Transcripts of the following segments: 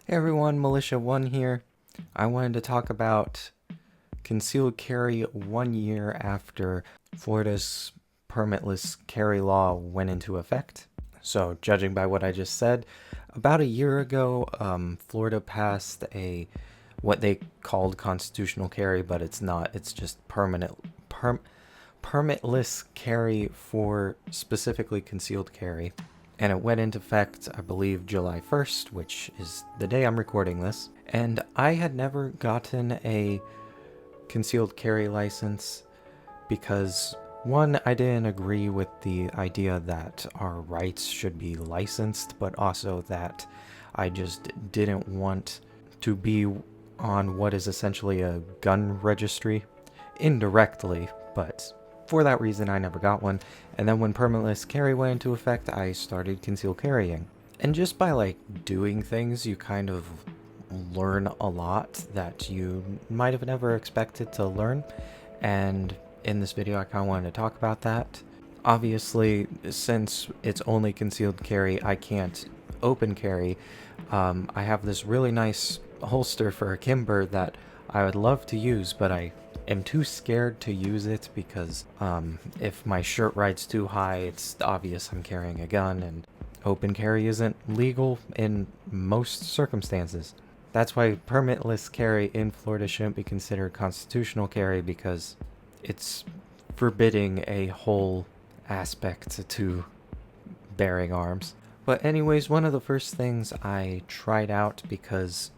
Hey everyone, Militia1 here. I wanted to talk about concealed carry 1 year after Florida's permitless carry law went into effect. So, judging by what I just said, about a year ago, Florida passed what they called constitutional carry, but it's not. It's just permitless carry for specifically concealed carry, and it went into effect, I believe, July 1st, which is the day I'm recording this. And I had never gotten a concealed carry license because, one, I didn't agree with the idea that our rights should be licensed, but also that I just didn't want to be on what is essentially a gun registry indirectly, but for that reason, I never got one. And then when permitless carry went into effect, I started concealed carrying. And just by doing things, you kind of learn a lot that you might have never expected to learn. And in this video, I kind of wanted to talk about that. Obviously, since it's only concealed carry, I can't open carry. I have this really nice holster for a Kimber that I would love to use, but I am too scared to use it because if my shirt rides too high, it's obvious I'm carrying a gun, and open carry isn't legal in most circumstances. That's why permitless carry in Florida shouldn't be considered constitutional carry, because it's forbidding a whole aspect to bearing arms. But anyways, one of the first things I tried out, because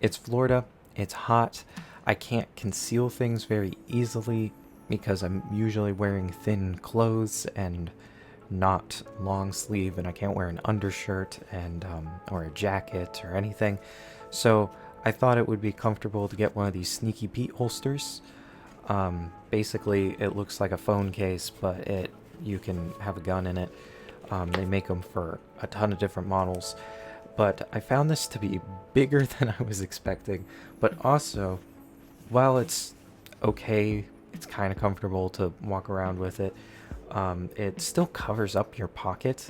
it's Florida, it's hot, I can't conceal things very easily because I'm usually wearing thin clothes and not long sleeve, and I can't wear an undershirt and or a jacket or anything. So I thought it would be comfortable to get one of these Sneaky Pete holsters. Basically, it looks like a phone case, but you can have a gun in it. They make them for a ton of different models. But I found this to be bigger than I was expecting, but also, while it's okay, it's kind of comfortable to walk around with it, it still covers up your pocket,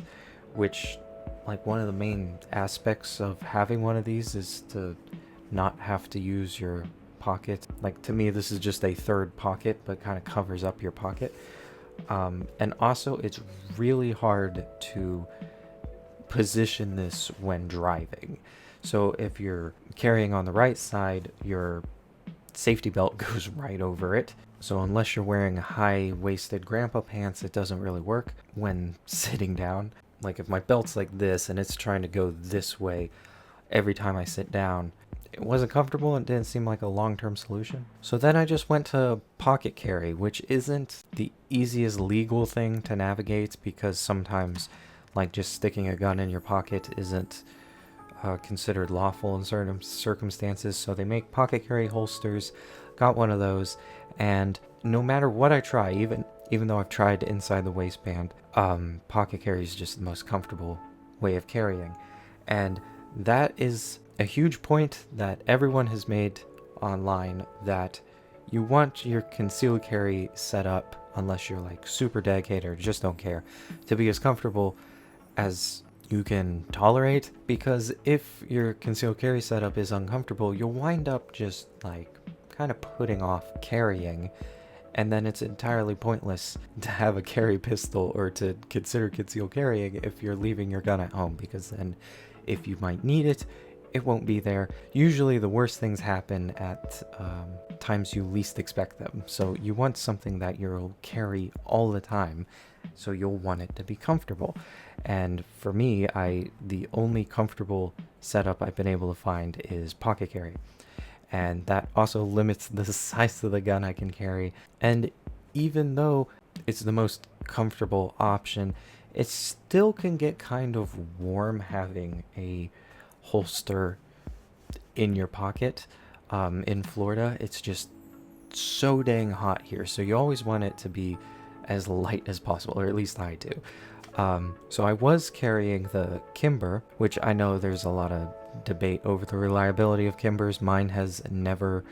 which, one of the main aspects of having one of these is to not have to use your pocket. To me, this is just a third pocket, but kind of covers up your pocket. And also, it's really hard to position this when driving. So if you're carrying on the right side, your safety belt goes right over it. So unless you're wearing high-waisted grandpa pants, it doesn't really work when sitting down. If my belt's like this and it's trying to go this way every time I sit down, it wasn't comfortable and didn't seem like a long-term solution. So then I just went to pocket carry, which isn't the easiest legal thing to navigate, because sometimes just sticking a gun in your pocket isn't considered lawful in certain circumstances. So they make pocket carry holsters. Got one of those, and no matter what I try, even though I've tried inside the waistband, pocket carry is just the most comfortable way of carrying. And that is a huge point that everyone has made online, that you want your concealed carry setup, unless you're super dedicated or just don't care, to be as comfortable as you can tolerate, because if your concealed carry setup is uncomfortable, you'll wind up just kind of putting off carrying, and then it's entirely pointless to have a carry pistol or to consider concealed carrying if you're leaving your gun at home, because then if you might need it, it won't be there. Usually the worst things happen at times you least expect them, so you want something that you'll carry all the time, so you'll want it to be comfortable. And for me, the only comfortable setup I've been able to find is pocket carry, and that also limits the size of the gun I can carry. And even though it's the most comfortable option, it still can get kind of warm having a holster in your pocket. In Florida, it's just so dang hot here, so you always want it to be as light as possible, or at least I do. So I was carrying the Kimber, which I know there's a lot of debate over the reliability of Kimbers. Mine has never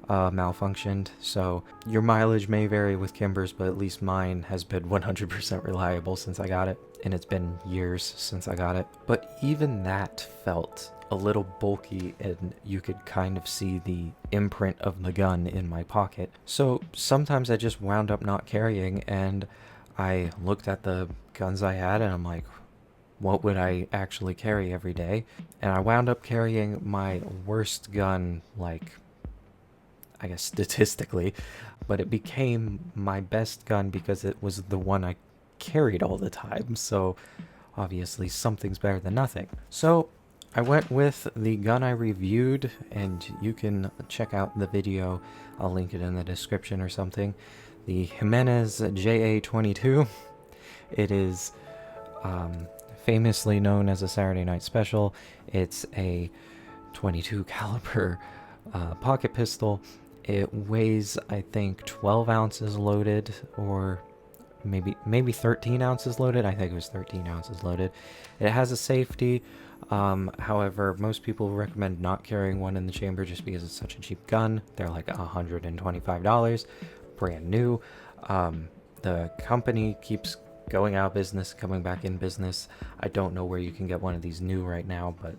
malfunctioned, so your mileage may vary with Kimbers, but at least mine has been 100% reliable since I got it, and it's been years since I got it. But even that felt a little bulky, and you could kind of see the imprint of the gun in my pocket. So sometimes I just wound up not carrying, and I looked at the guns I had and I'm like, what would I actually carry every day? And I wound up carrying my worst gun, like, I guess statistically, but it became my best gun because it was the one I carried all the time. So obviously something's better than nothing. So I went with the gun I reviewed, and you can check out the video. I'll link it in the description or something. The Jimenez Ja22. It is famously known as a Saturday Night Special. It's a 22 caliber pocket pistol. It weighs, I think, 12 ounces loaded, or maybe 13 ounces loaded. I think it was 13 ounces loaded. It has a safety. However, most people recommend not carrying one in the chamber just because it's such a cheap gun. They're like $125, brand new. The company keeps going out of business, coming back in business. I don't know where you can get one of these new right now, but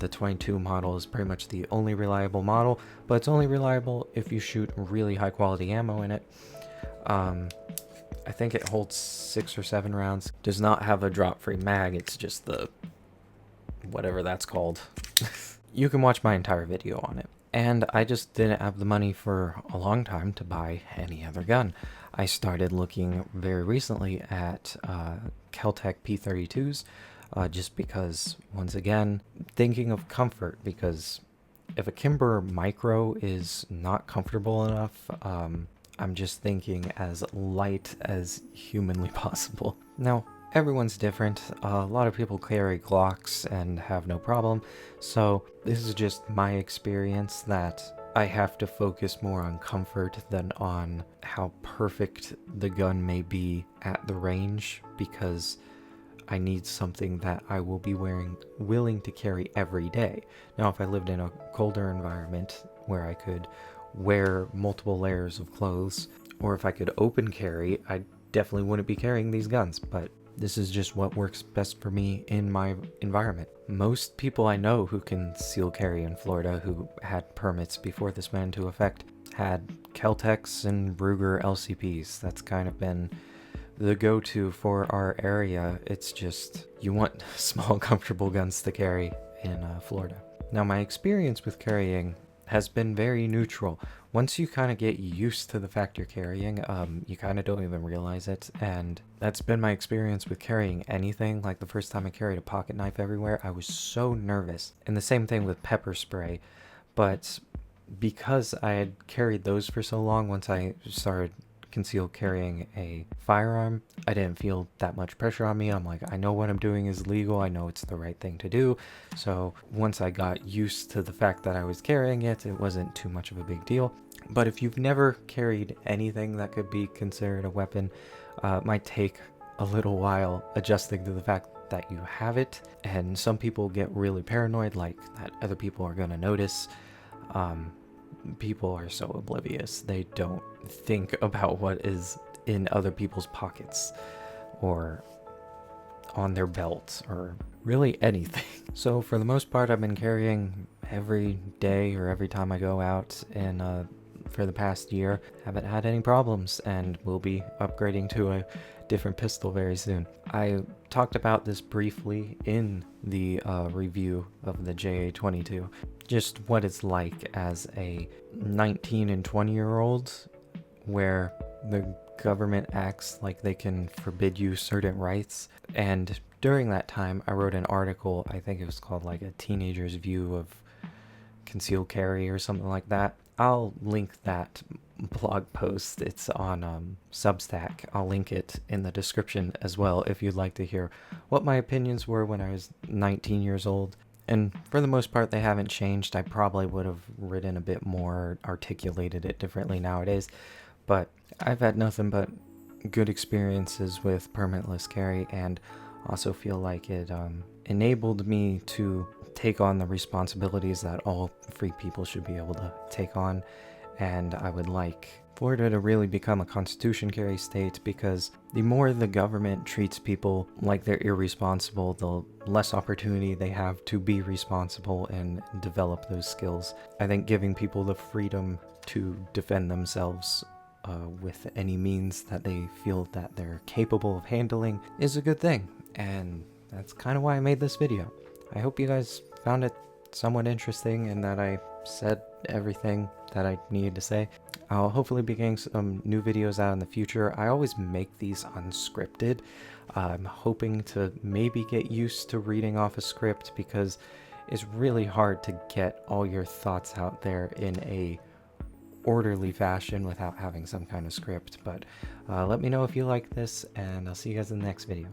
the 22 model is pretty much the only reliable model, but it's only reliable if you shoot really high quality ammo in it. I think it holds 6 or 7 rounds. Does not have a drop-free mag. It's just the whatever that's called. You can watch my entire video on it. And I just didn't have the money for a long time to buy any other gun. I started looking very recently at Kel-Tec P32s, just because, once again, thinking of comfort, because if a Kimber Micro is not comfortable enough, I'm just thinking as light as humanly possible. Now, everyone's different. A lot of people carry Glocks and have no problem, so this is just my experience that I have to focus more on comfort than on how perfect the gun may be at the range, because I need something that I will be willing to carry every day. Now, if I lived in a colder environment where I could wear multiple layers of clothes, or if I could open carry, I definitely wouldn't be carrying these guns, but this is just what works best for me in my environment. Most people I know who conceal carry in Florida, who had permits before this went into effect, had Kel-Tecs and Ruger LCPs. That's kind of been the go-to for our area. It's just, you want small, comfortable guns to carry in Florida. Now, my experience with carrying has been very neutral. Once you kind of get used to the fact you're carrying, you kind of don't even realize it, and that's been my experience with carrying anything. Like the first time I carried a pocket knife everywhere, I was so nervous. And the same thing with pepper spray, but because I had carried those for so long, once I started concealed carrying a firearm, I didn't feel that much pressure on me. I'm like, I know what I'm doing is legal, I know it's the right thing to do. So once I got used to the fact that I was carrying it, it wasn't too much of a big deal. But if you've never carried anything that could be considered a weapon, it might take a little while adjusting to the fact that you have it. And some people get really paranoid, like that other people are gonna notice. People are so oblivious. They don't think about what is in other people's pockets or on their belts or really anything. So for the most part, I've been carrying every day or every time I go out, and for the past year, haven't had any problems, and will be upgrading to a different pistol very soon. I talked about this briefly in the review of the JA22, just what it's like as a 19 and 20-year-old, where the government acts like they can forbid you certain rights. And during that time, I wrote an article, I think it was called like A Teenager's View of Concealed Carry or something like that. I'll link that blog post. It's on Substack. I'll link it in the description as well if you'd like to hear what my opinions were when I was 19 years old. And for the most part, they haven't changed. I probably would have written a bit more, articulated it differently nowadays, but I've had nothing but good experiences with permitless carry, and also feel like it enabled me to take on the responsibilities that all free people should be able to take on. And I would like Florida to really become a constitution carry state, because the more the government treats people like they're irresponsible, the less opportunity they have to be responsible and develop those skills. I think giving people the freedom to defend themselves with any means that they feel that they're capable of handling is a good thing, and that's kind of why I made this video. I hope you guys found it somewhat interesting and that I said everything that I needed to say. I'll hopefully be getting some new videos out in the future. I always make these unscripted. I'm hoping to maybe get used to reading off a script, because it's really hard to get all your thoughts out there in a orderly fashion without having some kind of script. But let me know if you like this, and I'll see you guys in the next video.